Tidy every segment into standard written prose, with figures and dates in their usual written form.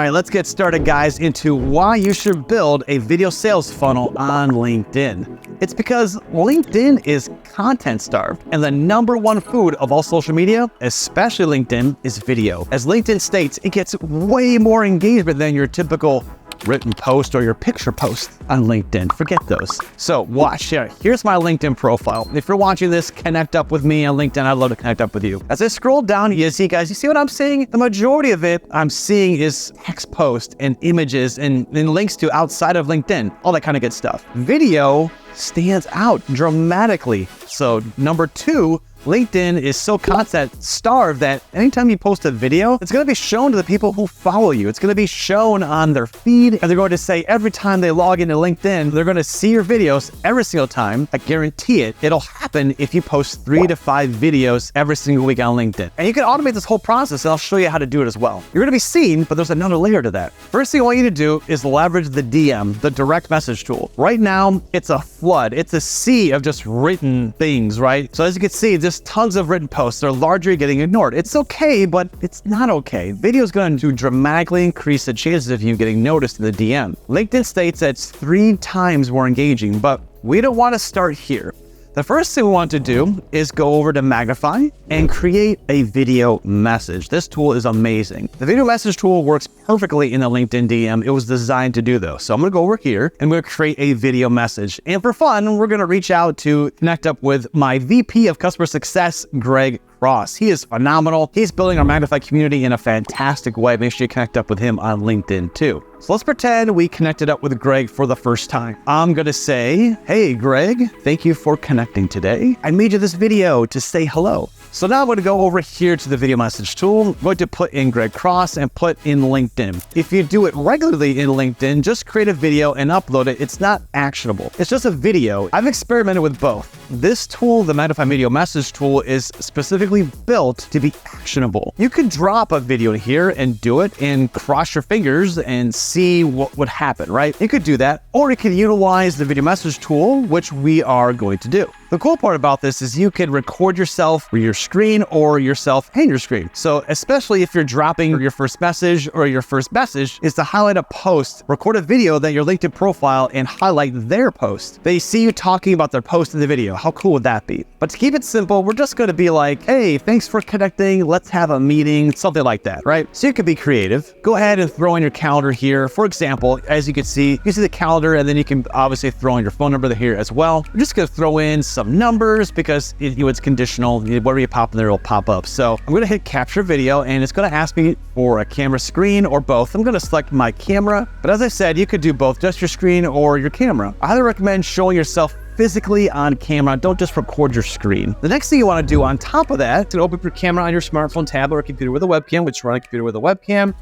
right, let's get started, guys, into why you should build a video sales funnel on LinkedIn. It's because LinkedIn is content starved, and the #1 food of all social media, especially LinkedIn, is video. As LinkedIn states, it gets way more engagement than your typical written post or your picture post on LinkedIn. Forget those. So watch here. Here's my LinkedIn profile. If you're watching this, connect up with me on LinkedIn. I'd love to connect up with you. As I scroll down, you see, guys, you see what I'm seeing? The majority of it I'm seeing is text posts and images and links to outside of LinkedIn, all that kind of good stuff. Video stands out dramatically. So #2, LinkedIn is so content starved that anytime you post a video, it's going to be shown to the people who follow you. It's going to be shown on their feed, and they're going to say every time they log into LinkedIn, they're going to see your videos every single time. I guarantee it. It'll happen if you post 3 to 5 videos every single week on LinkedIn. And you can automate this whole process, and I'll show you how to do it as well. You're going to be seen, but there's another layer to that. First thing I want you to do is leverage the DM, the direct message tool. Right now, it's a flood. It's a sea of just written things, right? So as you can see, just tons of written posts are largely getting ignored. It's okay, but it's not okay. Video is going to dramatically increase the chances of you getting noticed in the DM. LinkedIn states that it's 3 times more engaging, but we don't want to start here. The first thing we want to do is go over to Magnify and create a video message. This tool is amazing. The video message tool works perfectly in the LinkedIn DM. It was designed to do those. So I'm gonna go over here and we're gonna create a video message. And for fun, we're gonna reach out to connect up with my VP of Customer Success, Greg Ross. He is phenomenal. He's building our Magnify community in a fantastic way. Make sure you connect up with him on LinkedIn too. So let's pretend we connected up with Greg for the first time. I'm going to say, hey, Greg, thank you for connecting today. I made you this video to say hello. So now I'm going to go over here to the video message tool. I'm going to put in Greg Cross and put in LinkedIn. If you do it regularly in LinkedIn, just create a video and upload it. It's not actionable. It's just a video. I've experimented with both. This tool, the Magnify Video Message tool, is specifically built to be actionable. You could drop a video here and do it and cross your fingers and see what would happen, right? You could do that, or you could utilize the video message tool, which we are going to do. The cool part about this is you can record yourself or your screen or yourself and your screen. So especially if you're dropping your first message or your first message is to highlight a post, record a video that your LinkedIn profile and highlight their post. They see you talking about their post in the video. How cool would that be? But to keep it simple, we're just going to be like, hey, thanks for connecting. Let's have a meeting, something like that, right? So you could be creative. Go ahead and throw in your calendar here. For example, as you can see the calendar, and then you can obviously throw in your phone number here as well. We're just going to throw in some numbers because it's conditional. Whatever you pop in there, it'll pop up. So I'm going to hit capture video, and it's going to ask me for a camera screen or both. I'm going to select my camera, but as I said, you could do both, just your screen or your camera. I highly recommend showing yourself physically on camera. Don't just record your screen. The next thing you want to do on top of that is open up your camera on your smartphone, tablet, or computer with a webcam, which run a computer with a webcam,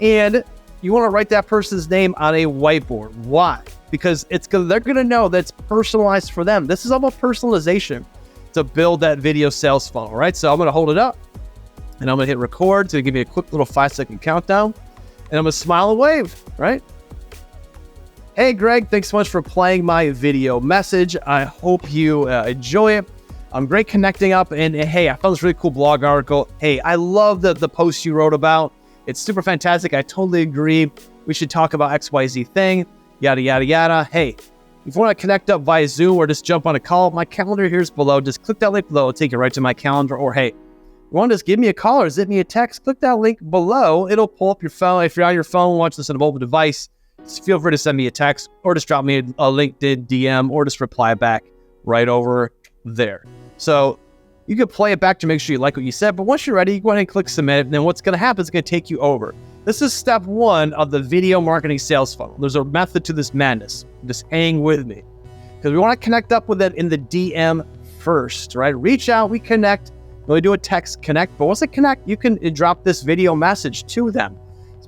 and you want to write that person's name on a whiteboard. Why? Because they're going to know that's personalized for them. This is all about personalization to build that video sales funnel, right? So I'm going to hold it up and I'm going to hit record to give me a quick little 5-second countdown, and I'm going to smile and wave, right? Hey, Greg, thanks so much for playing my video message. I hope you enjoy it. I'm great connecting up, and hey, I found this really cool blog article. Hey, I love the post you wrote about. It's super fantastic. I totally agree. We should talk about XYZ thing, yada, yada, yada. Hey, if you want to connect up via Zoom or just jump on a call, my calendar here's below. Just click that link below. It'll take you right to my calendar. Or hey, you want to just give me a call or zip me a text, click that link below. It'll pull up your phone. If you're on your phone, watch this on a mobile device, just feel free to send me a text or just drop me a LinkedIn DM or just reply back right over there. So you can play it back to make sure you like what you said, but once you're ready, you go ahead and click submit, and then what's going to happen is it's going to take you over. This is step 1 of the video marketing sales funnel. There's a method to this madness. Just hang with me, because we want to connect up with it in the DM first, right? Reach out, we connect, we do a text connect, but once they connect, you can drop this video message to them.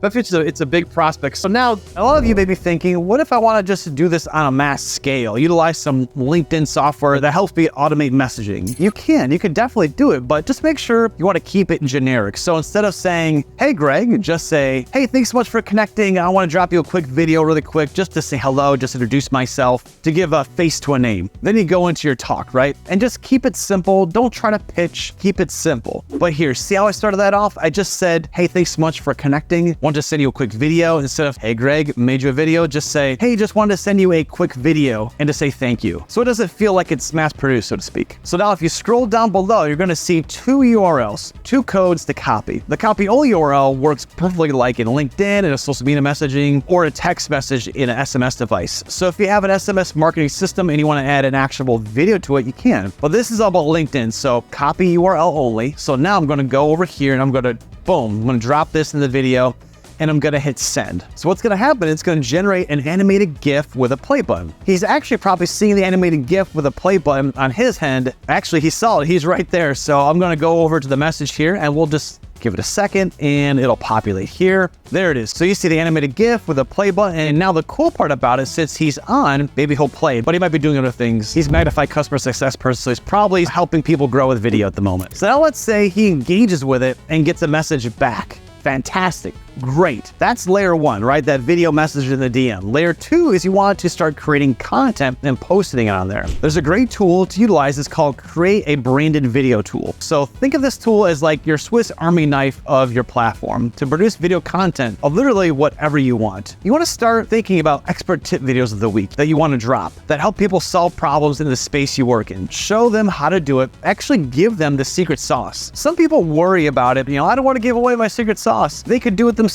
Especially it's a big prospect. So now a lot of you may be thinking, what if I want to just do this on a mass scale, utilize some LinkedIn software that helps me automate messaging? You can definitely do it, but just make sure you want to keep it generic. So instead of saying, hey, Greg, just say, hey, thanks so much for connecting. I want to drop you a quick video really quick just to say hello, just introduce myself, to give a face to a name. Then you go into your talk, right? And just keep it simple. Don't try to pitch, keep it simple. But here, see how I started that off? I just said, hey, thanks so much for connecting. want to send you a quick video, instead of, hey Greg, made you a video, just say, hey, just wanted to send you a quick video and to say thank you. So it doesn't feel like it's mass produced, so to speak. So now if you scroll down below, you're gonna see 2 URLs, 2 codes to copy. The copy all URL works perfectly like in LinkedIn, in a social media messaging, or a text message in an SMS device. So if you have an SMS marketing system and you wanna add an actionable video to it, you can. But this is all about LinkedIn, so copy URL only. So now I'm gonna go over here and I'm gonna, boom, I'm gonna drop this in the video and I'm gonna hit send. So what's gonna happen, it's gonna generate an animated GIF with a play button. He's actually probably seeing the animated GIF with a play button on his end. Actually, he saw it, he's right there. So I'm gonna go over to the message here and we'll just give it a second and it'll populate here. There it is. So you see the animated GIF with a play button. And now the cool part about it, since he's on, maybe he'll play, but he might be doing other things. He's a magnified customer success person, so he's probably helping people grow with video at the moment. So now let's say he engages with it and gets a message back. Fantastic. Great. That's layer 1, right? That video message in the DM. Layer 2 is you want to start creating content and posting it on there. There's a great tool to utilize. It's called Create a Branded Video Tool. So think of this tool as like your Swiss Army knife of your platform to produce video content of literally whatever you want. You want to start thinking about expert tip videos of the week that you want to drop that help people solve problems in the space you work in. Show them how to do it. Actually give them the secret sauce. Some people worry about it. I don't want to give away my secret sauce. They could do it themselves.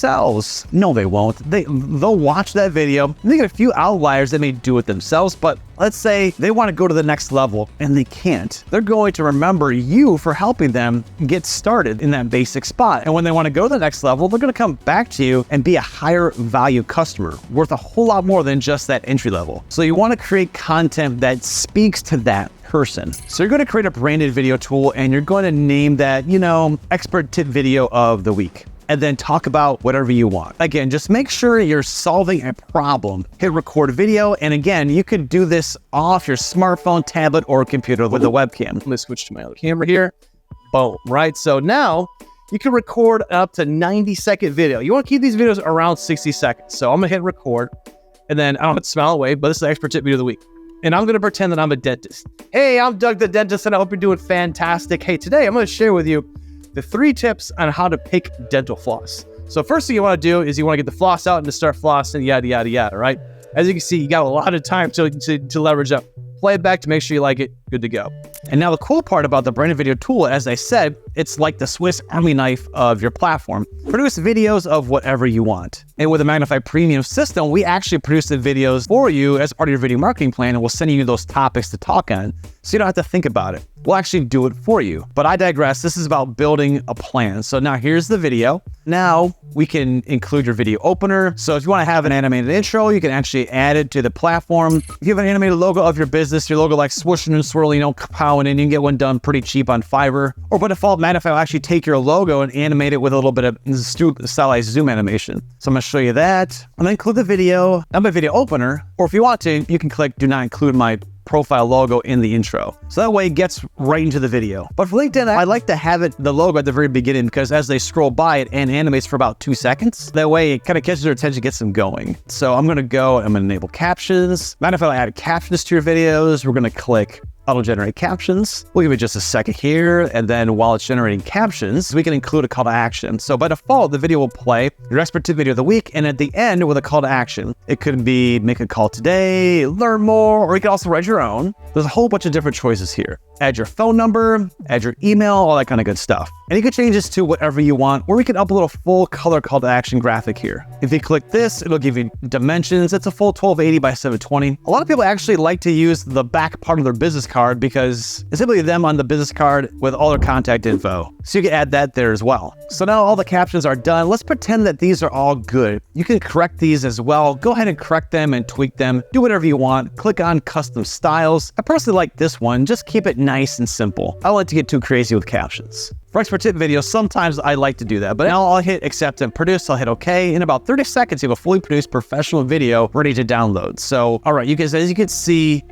No, they won't. They'll watch that video. And they get a few outliers that may do it themselves, but let's say they want to go to the next level and they can't. They're going to remember you for helping them get started in that basic spot. And when they want to go to the next level, they're going to come back to you and be a higher value customer worth a whole lot more than just that entry level. So you want to create content that speaks to that person. So you're going to create a branded video tool and you're going to name that, expert tip video of the week. And then talk about whatever you want. Again, just make sure you're solving a problem. Hit record video. And again, you could do this off your smartphone, tablet, or computer with a webcam. I'm gonna switch to my other camera here. Boom, right? So now you can record up to 90-second video. You wanna keep these videos around 60 seconds. So I'm gonna hit record and then I don't have to smile away, but this is the expert tip video of the week. And I'm gonna pretend that I'm a dentist. Hey, I'm Doug the dentist and I hope you're doing fantastic. Hey, today I'm gonna share with you the 3 tips on how to pick dental floss. So first thing you want to do is you want to get the floss out and to start flossing, yada, yada, yada, right? As you can see, you got a lot of time to leverage up. Play it back to make sure you like it, good to go. And now the cool part about the branded video tool, as I said, it's like the Swiss Army knife of your platform. Produce videos of whatever you want. And with a magnified premium system, we actually produce the videos for you as part of your video marketing plan, and we'll send you those topics to talk on, so you don't have to think about it. We'll actually do it for you. But I digress. This is about building a plan. So now here's the video. Now we can include your video opener. So if you want to have an animated intro, you can actually add it to the platform. If you have an animated logo of your business, your logo like swooshing and swirling, powing, and you can get one done pretty cheap on Fiverr. Or by default, Magnify will actually take your logo and animate it with a little bit of stylized zoom animation. So I'm going to show you that. I'm going to include the video, not my video opener. Or if you want to, you can click do not include my profile logo in the intro. So that way it gets right into the video. But for LinkedIn, I like to have the logo at the very beginning because as they scroll by it and animates for about 2 seconds, that way it kind of catches their attention, gets them going. So I'm going to enable captions. Mind if I add captions to your videos? We're going to click auto-generate captions. We'll give it just a second here. And then while it's generating captions, we can include a call to action. So by default, the video will play your expert tip video of the week. And at the end with a call to action, it could be make a call today, learn more, or you can also write your own. There's a whole bunch of different choices here. Add your phone number, add your email, all that kind of good stuff. And you can change this to whatever you want, or we can upload a full color call to action graphic here. If you click this, it'll give you dimensions. It's a full 1280 by 720. A lot of people actually like to use the back part of their business card because it's simply them on the business card with all their contact info. So you can add that there as well. So now all the captions are done. Let's pretend that these are all good. You can correct these as well. Go ahead and correct them and tweak them. Do whatever you want. Click on custom styles. I personally like this one. Just keep it nice and simple. I don't like to get too crazy with captions. For expert tip videos, sometimes I like to do that, but now I'll hit accept and produce. I'll hit OK. In about 30 seconds, you have a fully produced professional video ready to download. So, all right, you guys, as you can see,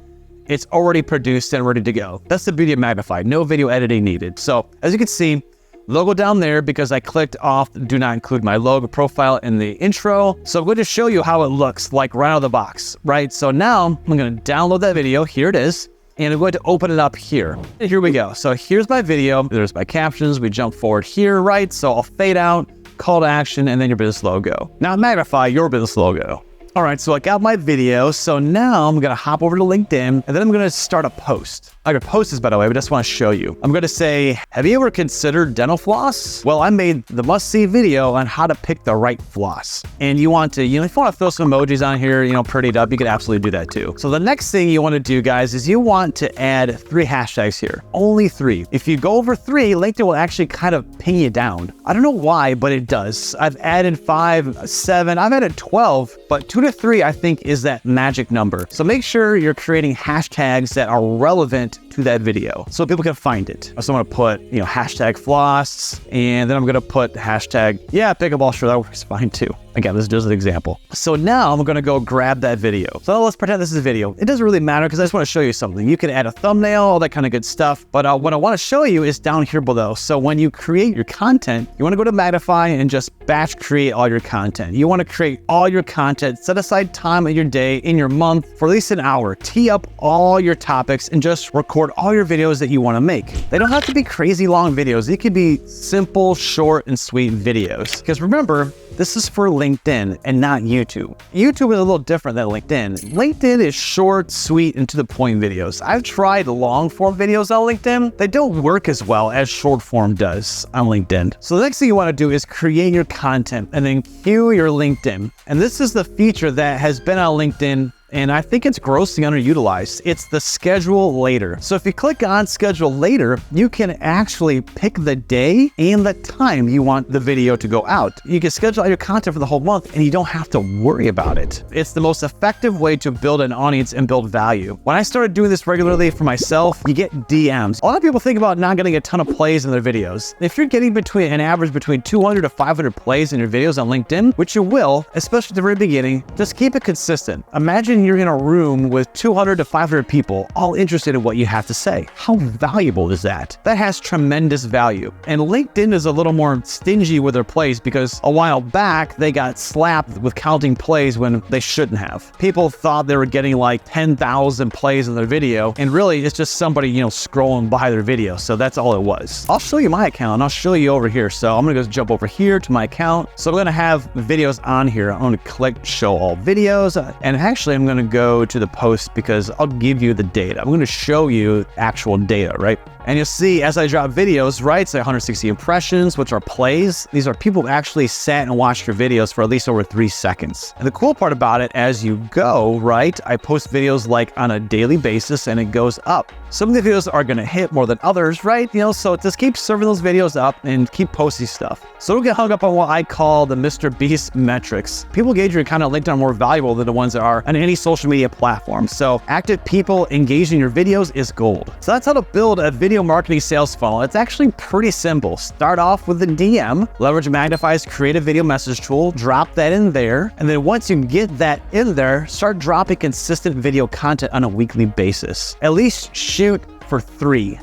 it's already produced and ready to go. That's the beauty of Magnify. No video editing needed. So as you can see, logo down there because I clicked off do not include my logo profile in the intro. So I'm going to show you how it looks like right out of the box, right? So now I'm going to download that video. Here it is. And I'm going to open it up here. And here we go. So here's my video. There's my captions. We jump forward here, right? So I'll fade out, call to action, and then your business logo. Now magnify your business logo. All right, so I got my video. So now I'm gonna hop over to LinkedIn, and then I'm gonna start a post. I could post this, by the way, but I just wanna show you. I'm gonna say, have you ever considered dental floss? Well, I made the must-see video on how to pick the right floss. And you want to, if you wanna throw some emojis on here, pretty it up, you could absolutely do that too. So the next thing you wanna do, guys, is you want to add 3 hashtags here. Only 3. If you go over 3, LinkedIn will actually kind of ping you down. I don't know why, but it does. I've added 5, 7, I've added 12, but 2 to 3, I think, is that magic number. So make sure you're creating hashtags that are relevant to that video so people can find it. So I'm gonna put, hashtag floss, and then I'm gonna put hashtag, pickleball, sure, that works fine too. Again, this is just an example. So now I'm gonna go grab that video. So let's pretend this is a video. It doesn't really matter because I just wanna show you something. You can add a thumbnail, all that kind of good stuff. But what I wanna show you is down here below. So when you create your content, you wanna go to Magnify and just batch create all your content. You wanna create all your content, set aside time in your day, in your month, for at least an hour. Tee up all your topics and just record all your videos that you wanna make. They don't have to be crazy long videos. They could be simple, short, and sweet videos. Because remember, this is for LinkedIn and not YouTube. YouTube is a little different than LinkedIn. LinkedIn is short, sweet, and to the point videos. I've tried long form videos on LinkedIn. They don't work as well as short form does on LinkedIn. So the next thing you want to do is create your content and then cue your LinkedIn. And this is the feature that has been on LinkedIn, and I think it's grossly underutilized. It's the schedule later. So if you click on schedule later, you can actually pick the day and the time you want the video to go out. You can schedule out your content for the whole month and you don't have to worry about it. It's the most effective way to build an audience and build value. When I started doing this regularly for myself, you get DMs. A lot of people think about not getting a ton of plays in their videos. If you're getting an average between 200 to 500 plays in your videos on LinkedIn, which you will, especially at the very beginning, just keep it consistent. Imagine you're in a room with 200 to 500 people all interested in what you have to say. How valuable is that? That has tremendous value. And LinkedIn is a little more stingy with their plays because a while back they got slapped with counting plays when they shouldn't have. People thought they were getting like 10,000 plays in their video, and really it's just somebody, scrolling by their video. So that's all it was. I'll show you my account. I'll show you over here. So I'm gonna go jump over here to my account. So I'm gonna have videos on here. I'm gonna click show all videos, and actually I'm gonna go to the post because I'll give you the data. I'm going to show you actual data, right? And you'll see as I drop videos, right, say 160 impressions, which are plays. These are people who actually sat and watched your videos for at least over 3 seconds. And the cool part about it, as you go, right, I post videos like on a daily basis and it goes up. Some of the videos are going to hit more than others, right? So just keep serving those videos up and keep posting stuff. So don't get hung up on what I call the Mr. Beast metrics. People gauge your content on LinkedIn are more valuable than the ones that are on any social media platform. So active people engaging your videos is gold. So that's how to build a video marketing sales funnel. It's actually pretty simple. Start off with a DM, leverage Magnify's creative video message tool, drop that in there. And then once you get that in there, start dropping consistent video content on a weekly basis. At least shoot for 3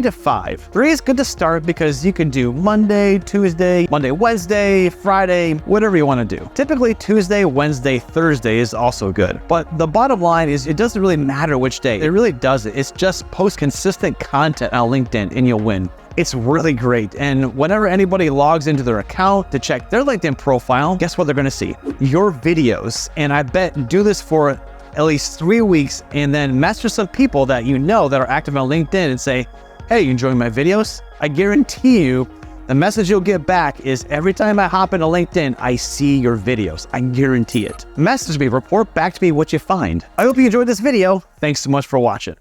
to 5. 3 is good to start because you can do Monday, Tuesday, Monday, Wednesday, Friday, whatever you want to do. Typically Tuesday, Wednesday, Thursday is also good. But the bottom line is it doesn't really matter which day. It really doesn't. It's just post consistent content on LinkedIn and you'll win. It's really great. And whenever anybody logs into their account to check their LinkedIn profile, guess what they're going to see? Your videos. And I bet do this for at least 3 weeks and then message some people that that are active on LinkedIn and say, hey, you enjoying my videos? I guarantee you the message you'll get back is every time I hop into LinkedIn, I see your videos. I guarantee it. Message me, report back to me what you find. I hope you enjoyed this video. Thanks so much for watching.